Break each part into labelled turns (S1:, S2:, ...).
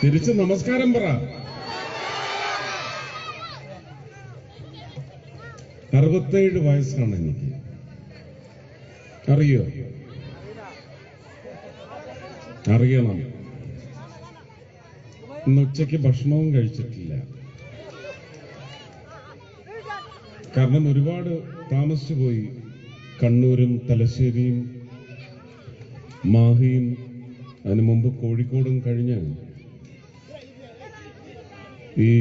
S1: തിരിച്ച് നമസ്കാരം പറ. 67 വയസ്സാണ് എനിക്ക്. അറിയോ? അറിയണം. ഇന്ന് ഉച്ചയ്ക്ക് ഭക്ഷണവും കഴിച്ചിട്ടില്ല. കാരണം ഒരുപാട് താമസിച്ചു പോയി. കണ്ണൂരും തലശ്ശേരിയും മാഹിയും അതിനു മുമ്പ് കോഴിക്കോടും കഴിഞ്ഞ് ഈ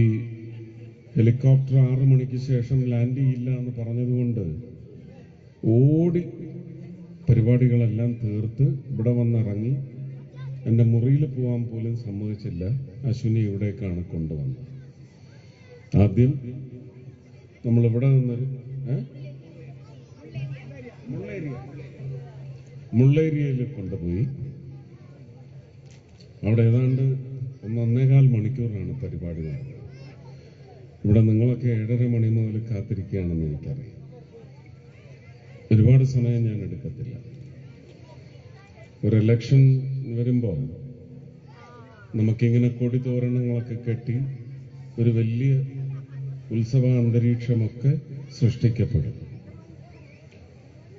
S1: ഹെലികോപ്റ്റർ 6 മണിക്ക് ശേഷം ലാൻഡ് ചെയ്യില്ല എന്ന് പറഞ്ഞതുകൊണ്ട് ഓടി പരിപാടികളെല്ലാം തീർത്ത് ഇവിടെ വന്നിറങ്ങി. എൻ്റെ മുറിയിൽ പോകാൻ പോലും സമ്മതിച്ചില്ല. അശ്വിനി ഇവിടേക്കാണ് കൊണ്ടുവന്നത്. ആദ്യം നമ്മളിവിടെ നിന്നൊരു മുള്ളേരിയയിൽ കൊണ്ടുപോയി. അവിടെ ഏതാണ്ട് 1.25 മണിക്കൂറാണ് പരിപാടി നടന്നത്. ഇവിടെ നിങ്ങളൊക്കെ 7:30 മണി മുതൽ കാത്തിരിക്കുകയാണെന്ന് എനിക്കറിയാം. ഒരുപാട് സമയം ഞാൻ എടുക്കത്തില്ല. ഒരു ഇലക്ഷൻ വരുമ്പോൾ നമുക്കിങ്ങനെ കൊടിതോരണങ്ങളൊക്കെ കെട്ടി ഒരു വലിയ ഉത്സവ അന്തരീക്ഷമൊക്കെ സൃഷ്ടിക്കപ്പെടും.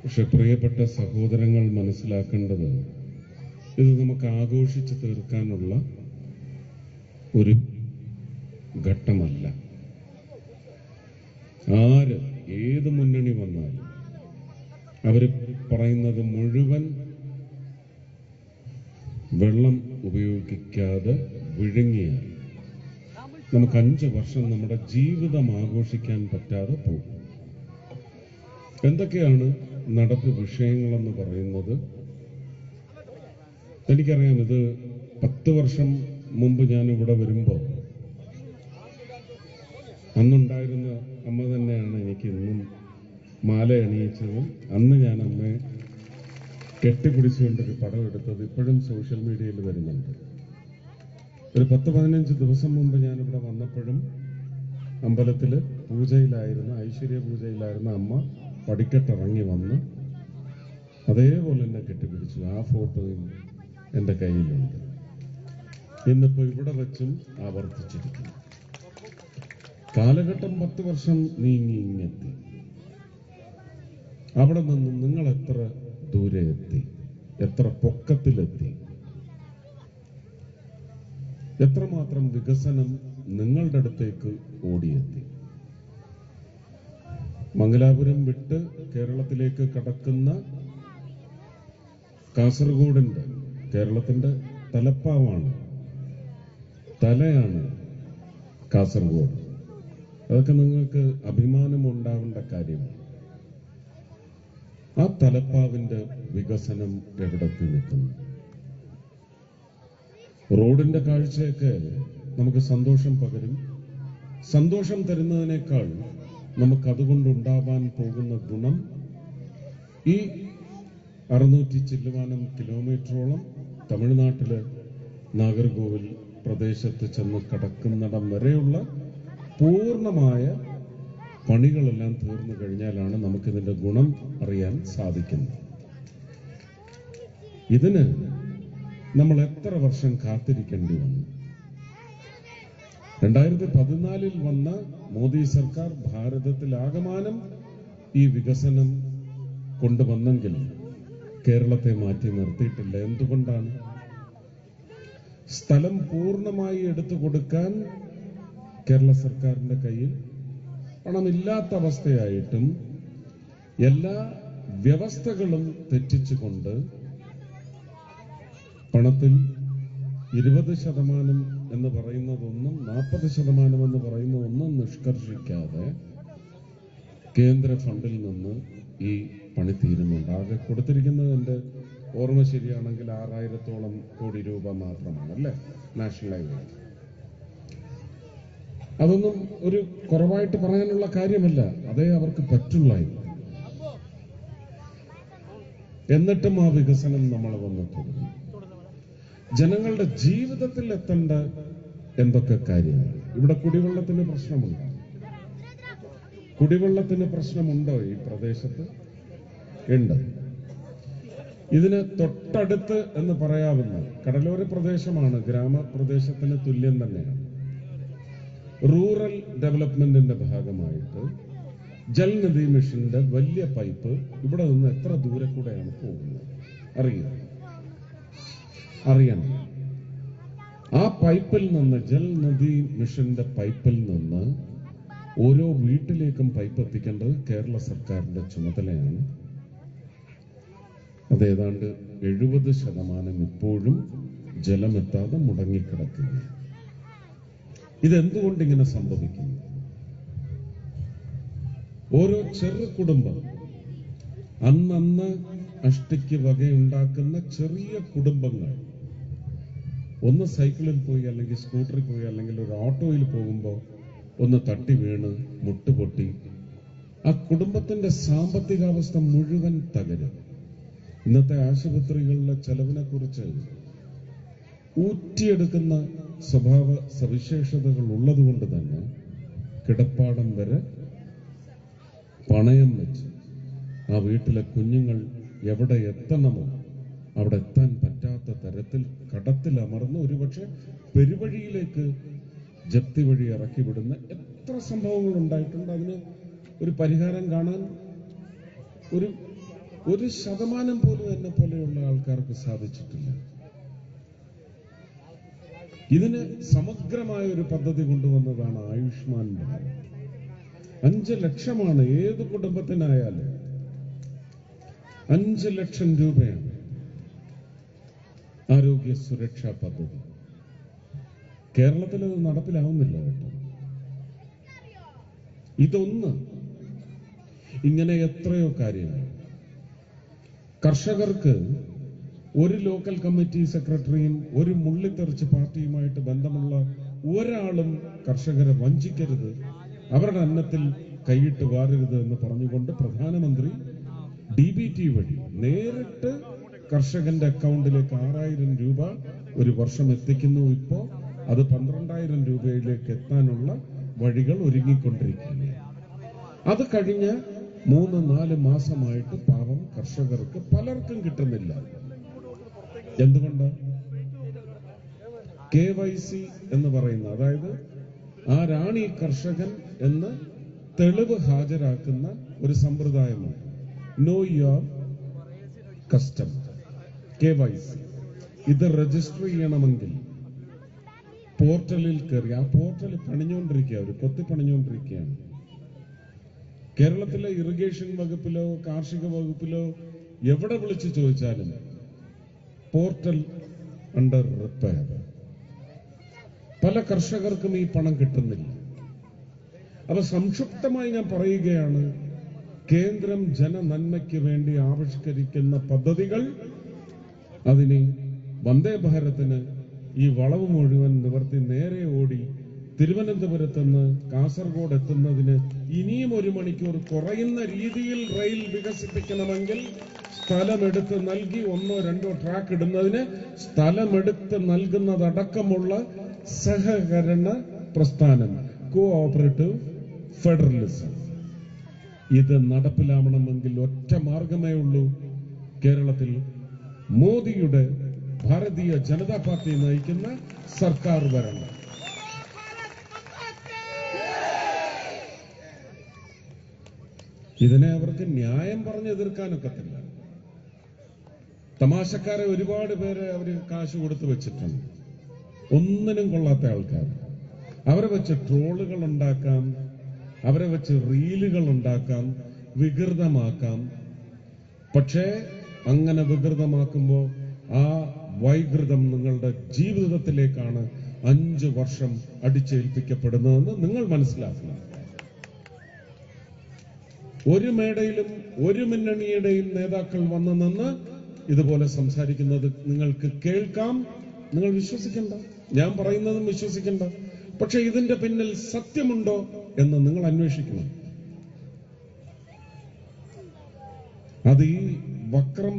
S1: പക്ഷെ പ്രിയപ്പെട്ട സഹോദരങ്ങൾ മനസ്സിലാക്കേണ്ടത്, ഇത് നമുക്ക് ആഘോഷിച്ച് തീർക്കാനുള്ള ഒരു ഘട്ടമല്ല. ആര് ഏത് മുന്നണി വന്നാലും അവർ പറയുന്നത് മുഴുവൻ വെള്ളം ഉപയോഗിക്കാതെ വിഴുങ്ങിയാൽ നമുക്ക് 5 വർഷം നമ്മുടെ ജീവിതം ആഘോഷിക്കാൻ പറ്റാതെ പോകും. എന്തൊക്കെയാണ് നടപ്പ് വിഷയങ്ങളെന്ന് പറയുന്നത്? എനിക്കറിയാം. ഇത് 10 വർഷം മുമ്പ് ഞാൻ ഇവിടെ വരുമ്പോൾ അന്നുണ്ടായിരുന്ന അമ്മ തന്നെയാണ് എനിക്ക് ഇന്നും മാല അണിയിച്ചതും അന്ന് ഞാൻ അമ്മയെ കെട്ടിപ്പിടിച്ചുകൊണ്ടൊരു പടം എടുത്തത് ഇപ്പോഴും സോഷ്യൽ മീഡിയയിൽ വരുന്നുണ്ട്. ഒരു 10-15 ദിവസം മുമ്പ് ഞാനിവിടെ വന്നപ്പോഴും അമ്പലത്തിൽ പൂജയിലായിരുന്ന, ഐശ്വര്യ പൂജയിലായിരുന്ന അമ്മ പടിക്കെട്ടിറങ്ങി വന്ന് അതേപോലെ എന്നെ കെട്ടിപ്പിടിച്ചു. ആ ഫോട്ടോയും എൻ്റെ കയ്യിലുണ്ട്. ഇന്നിപ്പോൾ ഇവിടെ വെച്ചും ആവർത്തിച്ചിരിക്കുന്നു. കാലഘട്ടം 10 വർഷം നീങ്ങി ഇങ്ങെത്തി. അവിടെ നിന്ന് നിങ്ങൾ എത്ര ദൂരെ എത്തി? എത്ര പൊക്കത്തിലെത്തി? എത്രമാത്രം വികസനം നിങ്ങളുടെ അടുത്തേക്ക് ഓടിയെത്തി? മംഗലാപുരം വിട്ട് കേരളത്തിലേക്ക് കടക്കുന്ന കാസർഗോഡിന്റെ, കേരളത്തിന്റെ തലപ്പാവാണ്, തലയാണ് കാസർഗോഡ്. അതൊക്കെ നിങ്ങൾക്ക് അഭിമാനം ഉണ്ടാവേണ്ട കാര്യമാണ്. ആ തലപ്പാവിന്റെ വികസനം എവിടെത്തി നിൽക്കുന്നു? റോഡിന്റെ കാഴ്ചയൊക്കെ നമുക്ക് സന്തോഷം പകരും. സന്തോഷം തരുന്നതിനേക്കാൾ നമുക്കതുകൊണ്ടുണ്ടാവാൻ പോകുന്ന ഗുണം ഈ 600 ചില്ലുവാനം കിലോമീറ്ററോളം തമിഴ്നാട്ടിലെ നാഗർകോവിൽ പ്രദേശത്ത് ചെന്ന് കടക്കുന്നിടം വരെയുള്ള പൂർണ്ണമായ പണികളെല്ലാം തീർന്നു കഴിഞ്ഞാലാണ് നമുക്കിതിന്റെ ഗുണം അറിയാൻ സാധിക്കുന്നത്. ഇതിന് നമ്മൾ എത്ര വർഷം കാത്തിരിക്കേണ്ടി വന്നു? 2014 വന്ന മോദി സർക്കാർ ഭാരതത്തിലാകമാനം ഈ വികസനം കൊണ്ടുവന്നെങ്കിൽ കേരളത്തെ മാറ്റി നിർത്തിയിട്ടില്ല. എന്തുകൊണ്ടാണ്? സ്ഥലം പൂർണ്ണമായി എടുത്തു കൊടുക്കാൻ കേരള സർക്കാരിന്റെ കയ്യിൽ പണമില്ലാത്ത അവസ്ഥയായിട്ടും എല്ലാ വ്യവസ്ഥകളും തെറ്റിച്ചുകൊണ്ട് പണത്തിൽ 20% എന്ന് പറയുന്നതൊന്നും 40% എന്ന് പറയുന്ന ഒന്നും നിഷ്കർഷിക്കാതെ കേന്ദ്ര ഫണ്ടിൽ നിന്ന് ഈ പണി തീരുന്നുണ്ട്. ആകെ കൊടുത്തിരിക്കുന്നത്, എൻ്റെ ഓർമ്മ ശരിയാണെങ്കിൽ 6000-ഓളം കോടി രൂപ മാത്രമാണ്, അല്ലേ? National highway. അതൊന്നും ഒരു കുറവായിട്ട് പറയാനുള്ള കാര്യമല്ല. അതേ അവർക്ക് പറ്റുള്ളായിരുന്നു. എന്നിട്ടും ആ വികസനം നമ്മളെ വന്ന് തുടങ്ങി. ജനങ്ങളുടെ ജീവിതത്തിൽ എത്തേണ്ട എന്തൊക്കെ കാര്യങ്ങൾ? ഇവിടെ കുടിവെള്ളത്തിന് പ്രശ്നമുണ്ടോ? കുടിവെള്ളത്തിന് പ്രശ്നമുണ്ടോ ഈ പ്രദേശത്ത്? ഉണ്ട്. ഇതിന് തൊട്ടടുത്ത് എന്ന് പറയാവുന്ന കടലോര പ്രദേശമാണ്, ഗ്രാമപ്രദേശത്തിന് തുല്യം തന്നെയാണ്. റൂറൽ ഡെവലപ്മെന്റിന്റെ ഭാഗമായിട്ട് ജൽനിധി മിഷന്റെ വലിയ പൈപ്പ് ഇവിടെ നിന്ന് എത്ര ദൂരെ കൂടെയാണ് പോകുന്നത് അറിയണം. ആ പൈപ്പിൽ നിന്ന്, ജൽനിധി മിഷന്റെ പൈപ്പിൽ നിന്ന് ഓരോ വീട്ടിലേക്കും പൈപ്പ് എത്തിക്കേണ്ടത് കേരള സർക്കാരിന്റെ ചുമതലയാണ്. അത് ഏതാണ്ട് 70% ഇപ്പോഴും ജലമെത്താതെ മുടങ്ങിക്കിടക്കുന്നു. ഇതെന്തുകൊണ്ട് ഇങ്ങനെ സംഭവിക്കുന്നു? ഓരോ ചെറു കുടുംബം, അന്നന്ന് അഷ്ടിക്ക് വകയുണ്ടാക്കുന്ന ചെറിയ കുടുംബങ്ങൾ, ഒന്ന് സൈക്കിളിൽ പോയി, അല്ലെങ്കിൽ സ്കൂട്ടറിൽ പോയി, അല്ലെങ്കിൽ ഒരു ഓട്ടോയിൽ പോകുമ്പോൾ ഒന്ന് തട്ടി വീണ് മുട്ടുപൊട്ടി ആ കുടുംബത്തിന്റെ സാമ്പത്തികാവസ്ഥ മുഴുവൻ തകരും. ഇന്നത്തെ ആശുപത്രികളിലെ ചെലവിനെ കുറിച്ച് ഊറ്റിയെടുക്കുന്ന സ്വഭാവ സവിശേഷതകൾ ഉള്ളതുകൊണ്ട് തന്നെ കിടപ്പാടം വരെ പണയം വെച്ച് ആ വീട്ടിലെ കുഞ്ഞുങ്ങൾ എവിടെ എത്തണമോ അവിടെ എത്താൻ പറ്റാത്ത തരത്തിൽ കടത്തിലമർന്ന് ഒരുപക്ഷെ പെരുവഴിയിലേക്ക് ജപ്തി വഴി ഇറക്കി വിടുന്ന എത്ര സംഭവങ്ങൾ ഉണ്ടായിട്ടുണ്ട്. അതിന് ഒരു പരിഹാരം കാണാൻ ഒരു ശതമാനം പോലും എന്നെ പോലെയുള്ള ആൾക്കാർക്ക് സാധിച്ചിട്ടില്ല. ഇതിന് സമഗ്രമായ ഒരു പദ്ധതി കൊണ്ടുവന്നതാണ് ആയുഷ്മാൻ ഭാരത്. 5 ലക്ഷമാണ് ഏത് കുടുംബത്തിനായാലും 5 ലക്ഷം രൂപയാണ് ആരോഗ്യ സുരക്ഷാ പദ്ധതി. കേരളത്തിൽ അത് നടപ്പിലാവുന്നില്ല കേട്ടോ. ഇതൊന്ന്, ഇങ്ങനെ എത്രയോ കാര്യങ്ങൾ. കർഷകർക്ക് ഒരു ലോക്കൽ കമ്മിറ്റി സെക്രട്ടറിയും ഒരു മുള്ളിത്തെറിച്ച് പാർട്ടിയുമായിട്ട് ബന്ധമുള്ള ഒരാളും കർഷകരെ വഞ്ചിക്കരുത്, അവരുടെ അന്നത്തിൽ കൈയിട്ട് വാരരുത് എന്ന് പറഞ്ഞുകൊണ്ട് പ്രധാനമന്ത്രി DBT വഴി നേരിട്ട് കർഷകന്റെ അക്കൗണ്ടിലേക്ക് 6000 രൂപ ഒരു വർഷം എത്തിക്കുന്നു. ഇപ്പോ അത് 12,000 രൂപയിലേക്ക് എത്താനുള്ള വഴികൾ ഒരുങ്ങിക്കൊണ്ടിരിക്കുന്നു. അത് കഴിഞ്ഞ 3-4 മാസമായിട്ട് പാവം കർഷകർക്ക് പലർക്കും കിട്ടുന്നില്ല. എന്തുകൊണ്ട്? KYC എന്ന് പറയുന്ന, അതായത് ആരാണ് ഈ കർഷകൻ എന്ന് തെളിവ് ഹാജരാക്കുന്ന ഒരു സമ്പ്രദായമാണ്. No your customer, KYC. ഇത് രജിസ്റ്റർ ചെയ്യണമെങ്കിൽ പോർട്ടലിൽ കയറി, ആ പോർട്ടൽ കൊത്തിപ്പണിഞ്ഞുകൊണ്ടിരിക്കുകയാണ്. കേരളത്തിലെ ഇറിഗേഷൻ വകുപ്പിലോ കാർഷിക വകുപ്പിലോ എവിടെ വിളിച്ചു ചോദിച്ചാലും പോർട്ടൽ അണ്ടർ റിപ്പയർ. പല കർഷകർക്കും ഈ പണം കിട്ടുന്നില്ല. അപ്പൊ സംക്ഷിപ്തമായി ഞാൻ പറയുകയാണ്, കേന്ദ്രം ജനനന്മയ്ക്ക് വേണ്ടി ആവിഷ്കരിക്കുന്ന പദ്ധതികൾ, അതിന് വന്ദേ ഭാരതിന് ഈ വളവ് മുഴുവൻ നിവർത്തി നേരെ ഓടി തിരുവനന്തപുരത്ത് നിന്ന് കാസർഗോഡ് എത്തുന്നതിന് ഇനിയും 1 മണിക്കൂർ കുറയുന്ന രീതിയിൽ റെയിൽ വികസിപ്പിക്കണമെങ്കിൽ സ്ഥലമെടുത്ത് നൽകി 1-2 ട്രാക്ക് ഇടുന്നതിന് സ്ഥലമെടുത്ത് നൽകുന്നതടക്കമുള്ള സഹകരണ പ്രസ്ഥാനം, കോഓപ്പറേറ്റീവ് ഫെഡറലിസം, ഇത് നടപ്പിലാവണമെങ്കിൽ ഒറ്റ മാർഗമേ ഉള്ളൂ. കേരളത്തിൽ മോദിയുടെ ഭാരതീയ ജനതാ പാർട്ടി നയിക്കുന്ന സർക്കാർ വരണം. ഇതിനെ അവർക്ക് ന്യായം പറഞ്ഞ് എതിർക്കാനൊക്കത്തില്ല. തമാശക്കാരെ ഒരുപാട് പേരെ അവര് കാശ് കൊടുത്തു വെച്ചിട്ടുണ്ട്, ഒന്നിനും കൊള്ളാത്ത ആൾക്കാർ. അവരെ വെച്ച് ട്രോളുകൾ ഉണ്ടാക്കാം, അവരെ വെച്ച് റീലുകൾ ഉണ്ടാക്കാം, വികൃതമാക്കാം. പക്ഷേ അങ്ങനെ വികൃതമാക്കുമ്പോൾ ആ വൈകൃതം നിങ്ങളുടെ ജീവിതത്തിലേക്കാണ് 5 വർഷം അടിച്ചേൽപ്പിക്കപ്പെടുന്നതെന്ന് നിങ്ങൾ മനസ്സിലാക്കണം. ഒരു മേടയിലും ഒരു മുന്നണിയുടെയും നേതാക്കൾ വന്നു നിന്ന് ഇതുപോലെ സംസാരിക്കുന്നത് നിങ്ങൾക്ക് കേൾക്കാം. നിങ്ങൾ വിശ്വസിക്കണ്ട, ഞാൻ പറയുന്നതും വിശ്വസിക്കണ്ട. പക്ഷെ ഇതിന്റെ പിന്നിൽ സത്യമുണ്ടോ എന്ന് നിങ്ങൾ അന്വേഷിക്കണം. അത് ഈ വക്രം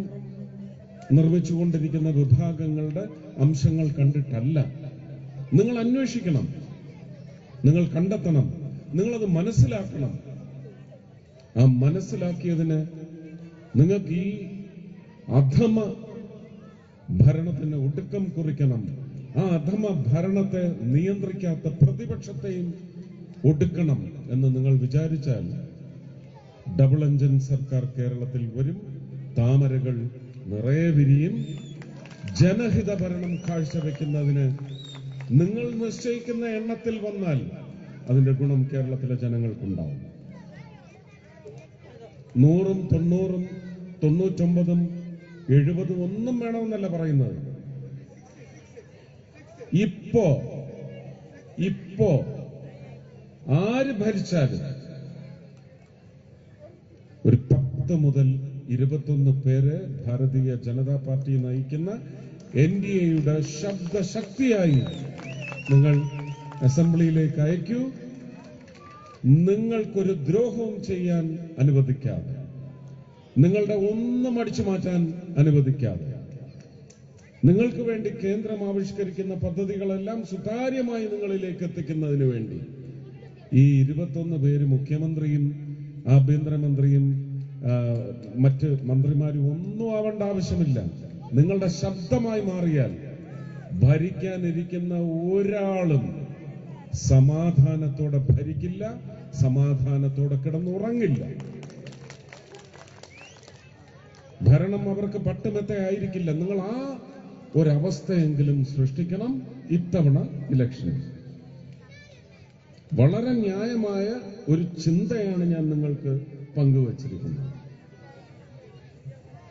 S1: നിർമ്മിച്ചുകൊണ്ടിരിക്കുന്ന വിഭാഗങ്ങളുടെ അംശങ്ങൾ കണ്ടിട്ടല്ല. നിങ്ങൾ അന്വേഷിക്കണം, നിങ്ങൾ കണ്ടെത്തണം, നിങ്ങളത് മനസ്സിലാക്കണം. ആ മനസ്സിലാക്കിയതിന് നിങ്ങൾക്ക് ഈ അധമ ഭരണത്തിന് ഒടുക്കം കുറിക്കണം. ആ അധമ ഭരണത്തെ നിയന്ത്രിക്കാത്ത പ്രതിപക്ഷത്തെയും ഒടുക്കണം എന്ന് നിങ്ങൾ വിചാരിച്ചാൽ ഡബിൾ എഞ്ചിൻ സർക്കാർ കേരളത്തിൽ വരും. താമരകൾ നിറയെ വിരിയും. ജനഹിത ഭരണം കാഴ്ചവെക്കുന്നതിന് നിങ്ങൾ നിശ്ചയിക്കുന്ന എണ്ണത്തിൽ വന്നാൽ അതിന്റെ ഗുണം കേരളത്തിലെ ജനങ്ങൾക്കുണ്ടാവും. 100-ഉം 90-ഉം 99-ഉം 70-ഉം ഒന്നും വേണമെന്നല്ല പറയുന്നത്. ഇപ്പോ ആര് ഭരിച്ചാലും ഒരു 10 മുതൽ 21 പേര് ഭാരതീയ ജനതാ പാർട്ടി നയിക്കുന്ന NDAയുടെ ശബ്ദശക്തിയായി നിങ്ങൾ അസംബ്ലിയിലേക്ക് അയക്കൂ. നിങ്ങൾക്കൊരു ദ്രോഹവും ചെയ്യാൻ അനുവദിക്കാതെ, നിങ്ങളുടെ ഒന്നും അടിച്ചു മാറ്റാൻ അനുവദിക്കാതെ, നിങ്ങൾക്ക് വേണ്ടി കേന്ദ്രം ആവിഷ്കരിക്കുന്ന പദ്ധതികളെല്ലാം സുതാര്യമായി നിങ്ങളിലേക്ക് എത്തിക്കുന്നതിന് വേണ്ടി ഈ 21 പേര് മുഖ്യമന്ത്രിയും ആഭ്യന്തരമന്ത്രിയും മറ്റ് മന്ത്രിമാരും ഒന്നും ആവേണ്ട ആവശ്യമില്ല. നിങ്ങളുടെ ശബ്ദമായി മാറിയാൽ ഭരിക്കാനിരിക്കുന്ന ഒരാളും സമാധാനത്തോടെ ഭരിക്കില്ല, സമാധാനത്തോടെ കിടന്നുറങ്ങില്ല. ഭരണം അവർക്ക് പട്ടുമെത്ത ആയിരിക്കില്ല. നിങ്ങൾ ആ ഒരവസ്ഥയെങ്കിലും സൃഷ്ടിക്കണം ഇത്തവണ ഇലക്ഷനിൽ. വളരെ ന്യായമായ ഒരു ചിന്തയാണ് ഞാൻ നിങ്ങൾക്ക് പങ്കുവച്ചിരിക്കുന്നത്.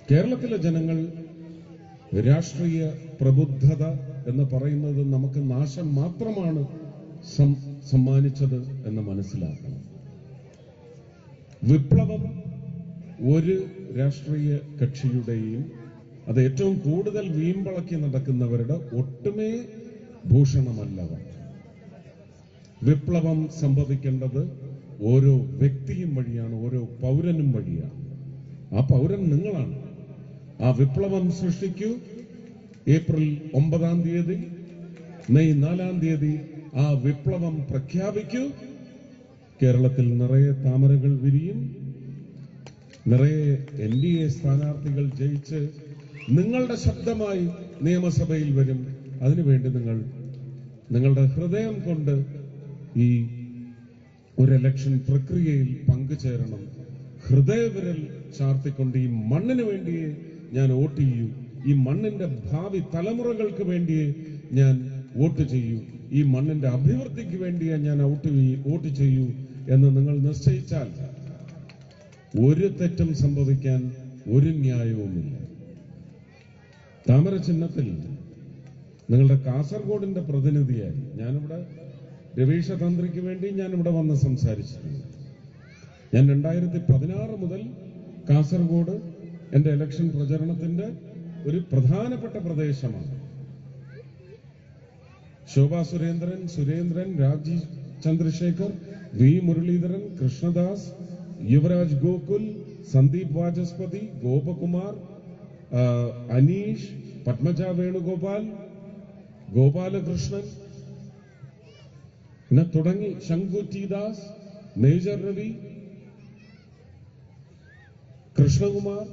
S1: കേരളത്തിലെ ജനങ്ങൾ രാഷ്ട്രീയ പ്രബുദ്ധത എന്ന് പറയുന്നത് നമുക്ക് നാശം മാത്രമാണ് സമ്മാനിച്ചത് എന്ന് മനസ്സിലാക്കണം. വിപ്ലവം ഒരു രാഷ്ട്രീയ കക്ഷിയുടെയും അത് ഏറ്റവും കൂടുതൽ വീമ്പളക്കി നടക്കുന്നവരുടെ ഒട്ടുമേ ഭൂഷണമല്ലവർ. വിപ്ലവം സംഭവിക്കേണ്ടത് ഓരോ വ്യക്തിയും വഴിയാണ്, ഓരോ പൗരനും വഴിയാണ്. ആ പൗരൻ നിങ്ങളാണ്. ആ വിപ്ലവം സൃഷ്ടിക്കൂ. ഏപ്രിൽ 9-ാം തീയതി, മെയ് 4-ാം തീയതി ആ വിപ്ലവം പ്രഖ്യാപിക്കൂ. കേരളത്തിൽ നിറയെ താമരകൾ വിരിയും. നിറയെ NDA സ്ഥാനാർത്ഥികൾ ജയിച്ച് നിങ്ങളുടെ ശബ്ദമായി നിയമസഭയിൽ വരും. അതിനുവേണ്ടി നിങ്ങളുടെ ഹൃദയം കൊണ്ട് ഈ ഒരു ഇലക്ഷൻ പ്രക്രിയയിൽ പങ്കുചേരണം. ഹൃദയവിരൽ ചാർത്തിക്കൊണ്ട് ഈ മണ്ണിന് വേണ്ടിയേ ഞാൻ വോട്ട് ചെയ്യൂ, ഈ മണ്ണിന്റെ ഭാവി തലമുറകൾക്ക് വേണ്ടിയേ ഞാൻ വോട്ട് ചെയ്യൂ, ഈ മണ്ണിന്റെ അഭിവൃദ്ധിക്ക് വേണ്ടിയേ ഞാൻ വോട്ട് ചെയ്യൂ എന്ന് നിങ്ങൾ നിശ്ചയിച്ചാൽ ഒരു തെറ്റും സംഭവിക്കാൻ ഒരു ന്യായവുമില്ല. താമര ചിഹ്നത്തിൽ നിങ്ങളുടെ കാസർഗോഡിന്റെ പ്രതിനിധിയായി ഞാനിവിടെ രവീഷ തന്ത്രിക്ക് വേണ്ടി ഞാനിവിടെ വന്ന് സംസാരിച്ചിട്ടുണ്ട്. ഞാൻ 2016 മുതൽ കാസർഗോഡ് എന്റെ ഇലക്ഷൻ പ്രചരണത്തിന്റെ ഒരു പ്രധാനപ്പെട്ട പ്രദേശമാണ്. ശോഭാ സുരേന്ദ്രൻ, രാജീവ് ചന്ദ്രശേഖർ, വി മുരളീധരൻ, കൃഷ്ണദാസ്, യുവരാജ് ഗോകുൽ, സന്ദീപ് വാചസ്പതി, ഗോപകുമാർ, അനീഷ്, പത്മജ വേണുഗോപാൽ, ഗോപാലകൃഷ്ണൻ പിന്നെ തുടങ്ങി ശങ്കു ടി ദാസ്, മേജർ രവി, കൃഷ്ണകുമാർ,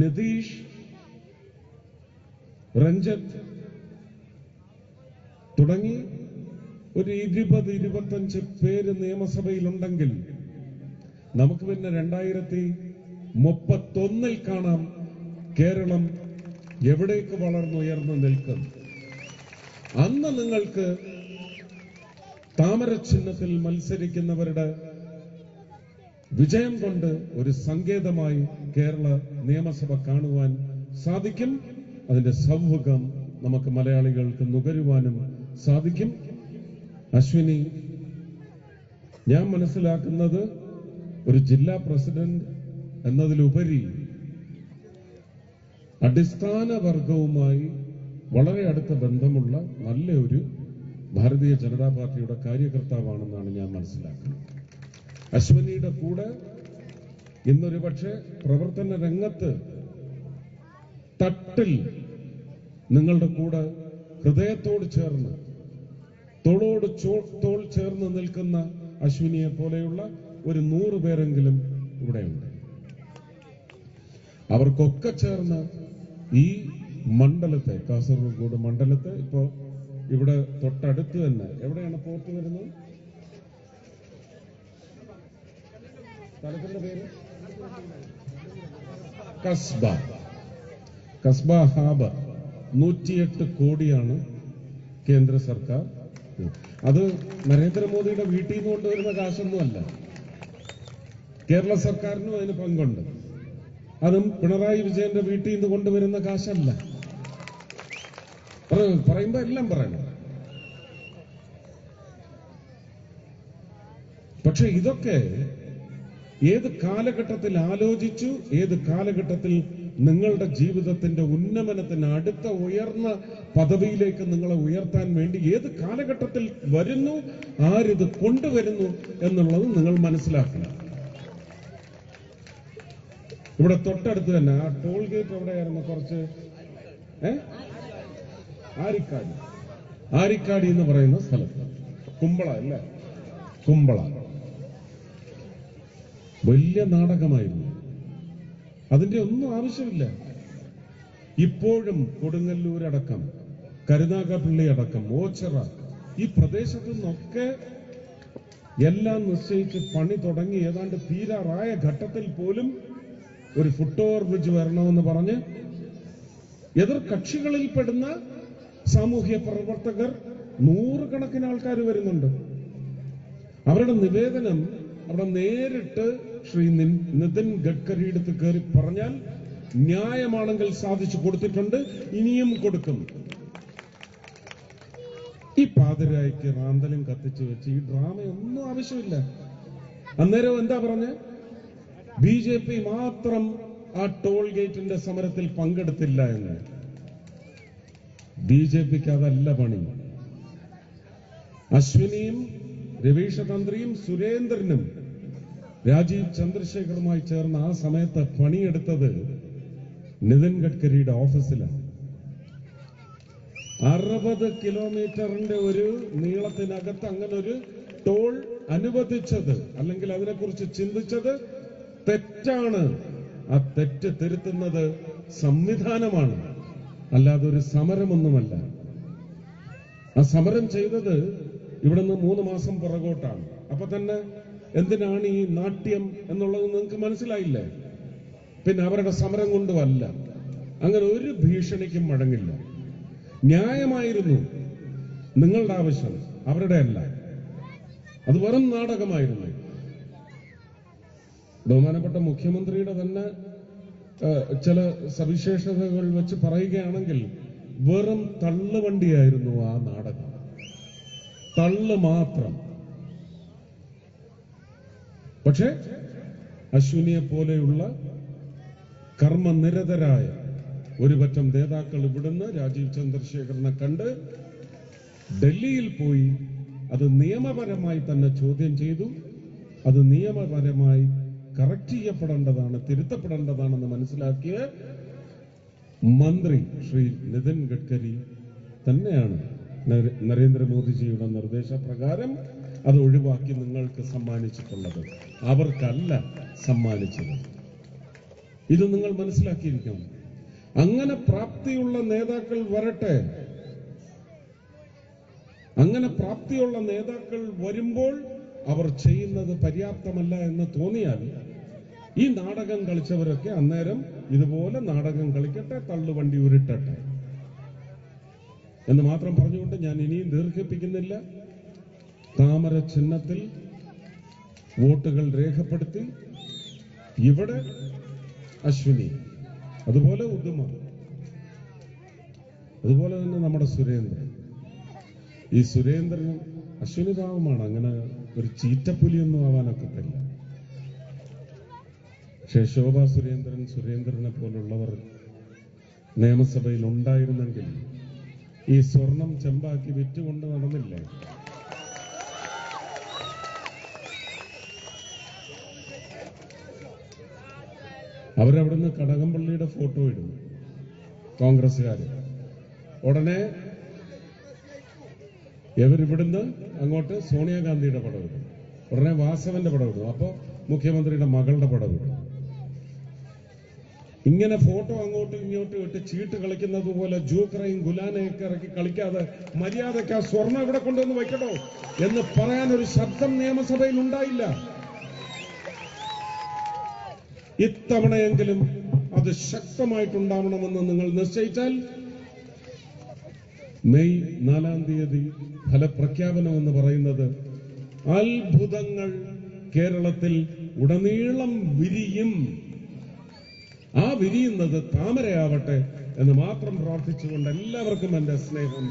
S1: നിതീഷ്, രഞ്ജിത്ത് തുടങ്ങി ഒരു 20-25 പേര് നിയമസഭയിലുണ്ടെങ്കിൽ നമുക്ക് പിന്നെ 2031 കാണാം കേരളം എവിടേക്ക് വളർന്നുയർന്നു നിൽക്കും. അന്ന് നിങ്ങൾക്ക് താമര ചിഹ്നത്തിൽ മത്സരിക്കുന്നവരുടെ വിജയം കൊണ്ട് ഒരു സങ്കേതമായി കേരള നിയമസഭ കാണുവാൻ സാധിക്കും. അതിന്റെ സൗഭാഗ്യം നമുക്ക് മലയാളികൾക്ക് നുകരുവാനും സാധിക്കും. അശ്വിനി, ഞാൻ മനസ്സിലാക്കുന്നത് ഒരു ജില്ലാ പ്രസിഡന്റ് എന്നതിലുപരി അടിസ്ഥാന വർഗവുമായി വളരെ അടുത്ത ബന്ധമുള്ള നല്ല ഒരു ഭാരതീയ ജനതാ പാർട്ടിയുടെ കാര്യകർത്താവാണെന്നാണ് ഞാൻ മനസ്സിലാക്കുന്നത്. അശ്വിനിയുടെ കൂടെ ഇന്നൊരു പക്ഷേ പ്രവർത്തന രംഗത്ത് തട്ടിൽ നിങ്ങളുടെ കൂടെ ഹൃദയത്തോട് ചേർന്ന് തോളോട് തോൾ ചേർന്ന് നിൽക്കുന്ന അശ്വിനിയെ പോലെയുള്ള ഒരു 100 പേരെങ്കിലും ഇവിടെയുണ്ട്. അവർക്കൊക്കെ ചേർന്ന് ഈ മണ്ഡലത്തെ, കാസർഗോഡ് മണ്ഡലത്തെ, ഇപ്പോ ഇവിടെ തൊട്ടടുത്ത് തന്നെ എവിടെയാണ് പോർട്ട് വരുന്നത്? സ്ഥലത്തിന്റെ പേര് കസ്ബ ഹാർബർ 108 കോടിയാണ് കേന്ദ്ര സർക്കാർ. അത് നരേന്ദ്രമോദിയുടെ വീട്ടിൽ നിന്ന് കൊണ്ടുവരുന്ന കാശൊന്നുമല്ല, കേരള സർക്കാരിനും അതിന് പങ്കുണ്ട്. അതും പിണറായി വിജയന്റെ വീട്ടിൽ നിന്ന് കൊണ്ടുവരുന്ന കാശല്ല. പറയുമ്പോ എല്ലാം പറയണം. പക്ഷെ ഇതൊക്കെ ഏത് കാലഘട്ടത്തിൽ ആലോചിച്ചു, ഏത് കാലഘട്ടത്തിൽ നിങ്ങളുടെ ജീവിതത്തിന്റെ ഉന്നമനത്തിന്, അടുത്ത ഉയർന്ന പദവിയിലേക്ക് നിങ്ങളെ ഉയർത്താൻ വേണ്ടി ഏത് കാലഘട്ടത്തിൽ വരുന്നു, ആരിത് കൊണ്ടുവരുന്നു എന്നുള്ളത് നിങ്ങൾ മനസ്സിലാക്കണം. ഇവിടെ തൊട്ടടുത്ത് തന്നെ ആ ടോൾ ഗേറ്റ് എവിടെയായിരുന്നു? കുറച്ച് ആരിക്കാടി എന്ന് പറയുന്ന സ്ഥലത്ത്, കുമ്പള അല്ലേ, കുമ്പള വലിയ നാടകമായിരുന്നു. അതിന്റെ ഒന്നും ആവശ്യമില്ല. ഇപ്പോഴും കൊടുങ്ങല്ലൂരടക്കം, കരുനാഗപ്പള്ളി അടക്കം, ഓച്ചിറ, ഈ പ്രദേശത്തു നിന്നൊക്കെ എല്ലാം നിശ്ചയിച്ച് പണി തുടങ്ങി ഏതാണ്ട് തീരാറായ ഘട്ടത്തിൽ പോലും ഒരു ഫുട് ഓവർ ബ്രിഡ്ജ് വരണമെന്ന് പറഞ്ഞ് എതിർ കക്ഷികളിൽപ്പെടുന്ന സാമൂഹ്യ പ്രവർത്തകർ നൂറുകണക്കിന് ആൾക്കാർ വരുന്നുണ്ട്. അവരുടെ നിവേദനം അവിടെ നേരിട്ട് ശ്രീ നിതിൻ ഗഡ്കരി എടുത്ത് കയറി പറഞ്ഞാൽ ന്യായമാണെങ്കിൽ സാധിച്ചു കൊടുത്തിട്ടുണ്ട്, ഇനിയും കൊടുക്കും. ഈ പാതിരായ്ക്ക് റാന്തലും കത്തിച്ചു വെച്ച് ഈ ഡ്രാമയൊന്നും ആവശ്യമില്ല. അന്നേരം എന്താ പറഞ്ഞ? BJP മാത്രം ആ ടോൾ ഗേറ്റിന്റെ സമരത്തിൽ പങ്കെടുത്തില്ല എന്ന്. BJPക്ക് അതല്ല പണി. അശ്വിനിയും രവീഷ തന്ത്രിയും സുരേന്ദ്രനും രാജീവ് ചന്ദ്രശേഖറുമായി ചേർന്ന് ആ സമയത്ത് പണിയെടുത്തത് നിതിൻ ഗഡ്കരിയുടെ ഓഫീസിലാണ്. 60 കിലോമീറ്ററിന്റെ ഒരു നീളത്തിനകത്ത് അങ്ങനെ ഒരു ടോൾ അനുവദിച്ചത്, അല്ലെങ്കിൽ അതിനെക്കുറിച്ച് ചിന്തിച്ചത് തെറ്റാണ്. ആ തെറ്റ് തിരുത്തുന്നത് സംവിധാനമാണ്, അല്ലാതെ ഒരു സമരമൊന്നുമല്ല. ആ സമരം ചെയ്തത് ഇവിടുന്ന് 3 മാസം പുറകോട്ടാണ്. അപ്പൊ തന്നെ എന്തിനാണ് ഈ നാട്യം എന്നുള്ളത് നിങ്ങൾക്ക് മനസ്സിലായില്ലേ? പിന്നെ അവരുടെ സമരം കൊണ്ടുമല്ല. അങ്ങനെ ഒരു ഭീഷണിക്കും വഴങ്ങില്ല. ന്യായമായിരുന്നു നിങ്ങളുടെ ആവശ്യം, അവരുടെ അല്ല. അത് വെറും നാടകമായിരുന്നു. ബഹുമാനപ്പെട്ട മുഖ്യമന്ത്രിയുടെ തന്നെ ചില സവിശേഷതകൾ വെച്ച് പറയുകയാണെങ്കിൽ വെറും തള്ളുവണ്ടിയായിരുന്നു ആ നാടകം. തള്ളു മാത്രം. പക്ഷെ അശ്വിനിയെ പോലെയുള്ള കർമ്മനിരതരായ ഒരുപറ്റം നേതാക്കൾ ഇവിടുന്ന് രാജീവ് ചന്ദ്രശേഖരനെ കണ്ട് ഡൽഹിയിൽ പോയി അത് നിയമപരമായി തന്നെ ചോദ്യം ചെയ്തു. അത് നിയമപരമായി കറക്റ്റ് ചെയ്യപ്പെടേണ്ടതാണ്, തിരുത്തപ്പെടേണ്ടതാണെന്ന് മനസ്സിലാക്കിയ മന്ത്രി ശ്രീ നിതിൻ ഗഡ്കരി തന്നെയാണ് നരേന്ദ്രമോദിജിയുടെ നിർദ്ദേശപ്രകാരം അത് ഒഴിവാക്കി നിങ്ങൾക്ക് സമ്മാനിച്ചിട്ടുള്ളത്. അവർക്കല്ല സമ്മാനിച്ചത്. ഇത് നിങ്ങൾ മനസ്സിലാക്കിയിരിക്കണം. അങ്ങനെ പ്രാപ്തിയുള്ള നേതാക്കൾ വരട്ടെ. അങ്ങനെ പ്രാപ്തിയുള്ള നേതാക്കൾ വരുമ്പോൾ അവർ ചെയ്യുന്നത് പര്യാപ്തമല്ല എന്ന് തോന്നിയാൽ ഈ നാടകം കളിച്ചവരൊക്കെ അന്നേരം ഇതുപോലെ നാടകം കളിക്കട്ടെ, തള്ളുവണ്ടി ഉരുട്ടട്ടെ എന്ന് മാത്രം പറഞ്ഞുകൊണ്ട് ഞാൻ ഇനിയും ദീർഘിപ്പിക്കുന്നില്ല. താമര ചിഹ്നത്തിൽ വോട്ടുകൾ രേഖപ്പെടുത്തി ഇവിടെ അശ്വിനി, അതുപോലെ ഉദുമ, അതുപോലെ തന്നെ നമ്മുടെ സുരേന്ദ്രൻ. ഈ സുരേന്ദ്രൻ അശ്വിനി ഭാവമാണ്, അങ്ങനെ ഒരു ചീറ്റപ്പുലിയൊന്നും ആവാനൊക്കത്തില്ല. പക്ഷേ ശോഭാ സുരേന്ദ്രനെ പോലുള്ളവർ നിയമസഭയിൽ ഉണ്ടായിരുന്നെങ്കിൽ ഈ സ്വർണം ചെമ്പാക്കി വിറ്റുകൊണ്ട് നടന്നില്ലേ? അവരവിടുന്ന് കടകംപള്ളിയുടെ ഫോട്ടോ ഇടും കോൺഗ്രസ്സുകാർ. ഉടനെ ഇവരിവിടുന്ന് അങ്ങോട്ട് സോണിയാഗാന്ധിയുടെ പടം ഇടും, ഉടനെ വാസവന്റെ പടം ഇടും, അപ്പോ മുഖ്യമന്ത്രിയുടെ മകളുടെ പടം ഇടും. ഇങ്ങനെ ഫോട്ടോ അങ്ങോട്ടും ഇങ്ങോട്ടും ഇട്ട് ചീട്ട് കളിക്കുന്നത് പോലെ ജൂക്കറയും ഗുലാനയൊക്കെ ഇറക്കി കളിക്കാതെ മര്യാദയ്ക്ക് ആ സ്വർണം ഇവിടെ കൊണ്ടുവന്ന് വെക്കണോ എന്ന് പറയാൻ ഒരു ശബ്ദം നിയമസഭയിൽ ഉണ്ടായില്ല. ഇത്തവണയെങ്കിലും അത് ശക്തമായിട്ടുണ്ടാവണമെന്ന് നിങ്ങൾ നിശ്ചയിച്ചാൽ മെയ് 4-ാം തീയതി ഫലപ്രഖ്യാപനം എന്ന് പറയുന്നത് അത്ഭുതങ്ങൾ കേരളത്തിൽ ഉടനീളം വിരിയും. ആ വിരിയുന്നത് താമരയാവട്ടെ എന്ന് മാത്രം പ്രാർത്ഥിച്ചുകൊണ്ട് എല്ലാവർക്കും എന്റെ സ്നേഹം,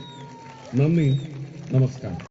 S1: നന്ദി, നമസ്കാരം.